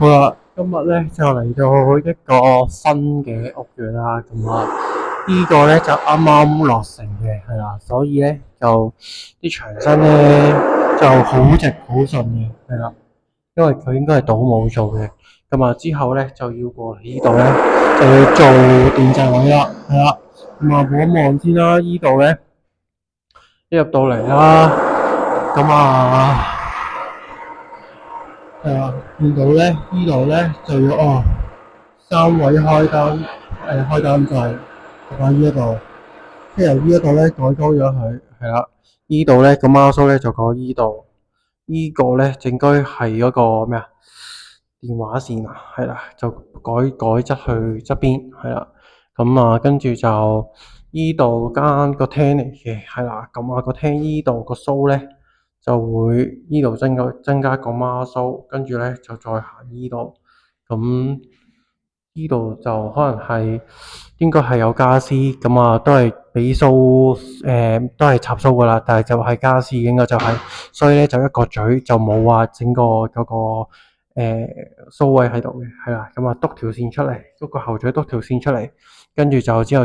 好啦，今日咧就嚟到一個新嘅屋苑啦，咁啊呢個咧就啱啱落成嘅，係啦，所以咧就啲牆身咧就好直好順嘅，係啦，因為佢應該係倒模做嘅，咁啊之後咧就要過嚟呢度咧就要做電掣位啦，係啦，咁啊望一望先啦，呢度咧一入到嚟啦，咁啊〜係啊，見到咧，呢度咧就要三位開燈，開燈掣，同埋呢一度，即係由呢一度咧改高咗佢，係啦，呢度咧個貓須咧就改呢度，呢個咧應該係嗰個咩啊電話線啊，係啦，就改側去側邊，係啦，咁啊跟住就呢度間個廳嚟嘅，係啦，咁啊個廳呢度個須咧。就會呢度增加個孖蘇，跟住咧就再行呢度，咁呢度就可能係應該係有家私，咁啊都係俾蘇都係插蘇噶啦，但係就係家私應該就係、所以咧就一個嘴就冇話整個嗰個蘇位喺度嘅，係啦，咁啊篤條線出嚟，篤個後嘴篤條線出嚟。跟住就之後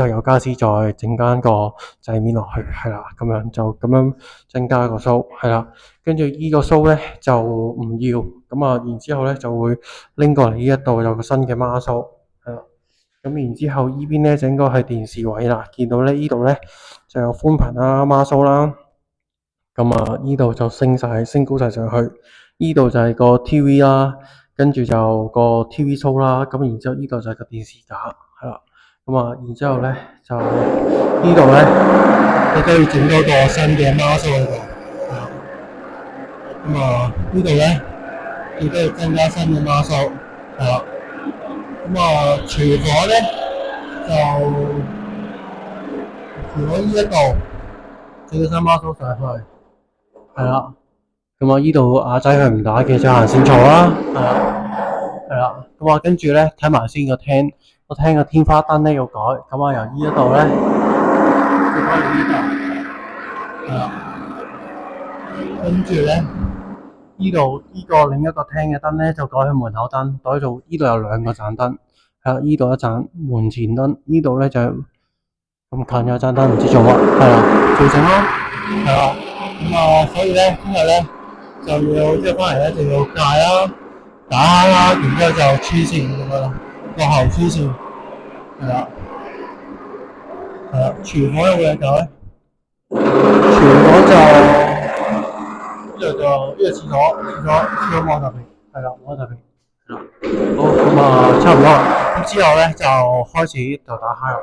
有家私再整翻個製面落去，係啦，咁樣就咁樣增加個須，係啦。跟住呢個須咧就唔要，咁啊，然之後咧就會拎過嚟呢一度有個新嘅孖須，係啦。咁然之後呢邊咧就應該係電視位啦，見到咧呢度咧就有寬頻啦、孖須啦，咁啊呢度就升高晒上去，呢度就係個 TV 啦，跟住就個 TV 須啦，咁然之後呢度就係個電視架，係啦。咁啊，然之後咧就呢度咧，你都要整多個新嘅孖須喺度，係啦。咁啊，呢度咧亦都要增加新嘅孖須，係啦。咁啊，廚房咧就廚房呢一度整個新孖須上去，係啦。咁啊，呢度阿仔佢唔打嘅就行先坐啦，係啦，係啦。咁啊，跟住咧睇埋先個廳。個廳嘅天花燈咧要改，咁啊由呢一度咧，就改到呢度，係啦。跟住咧，呢度呢個另一個廳嘅燈咧就改去門口燈，改做呢度有兩個盞燈，係啦，呢度一盞門前燈，呢度咧就咁近有盞燈，唔知做乜，係啦，調整咯，係啦。咁啊，所以咧今日咧就要即係翻嚟咧就要戒啦、打坑啦，然之後就黐線咁樣啦。個後黐線，係啦，係啦。廚房有冇嘢搞咧？廚房呢度呢個廁所冇特別，係啦，冇特別，係啦。好，咁啊，差唔多啦。咁之後咧就開始就打蝦啦。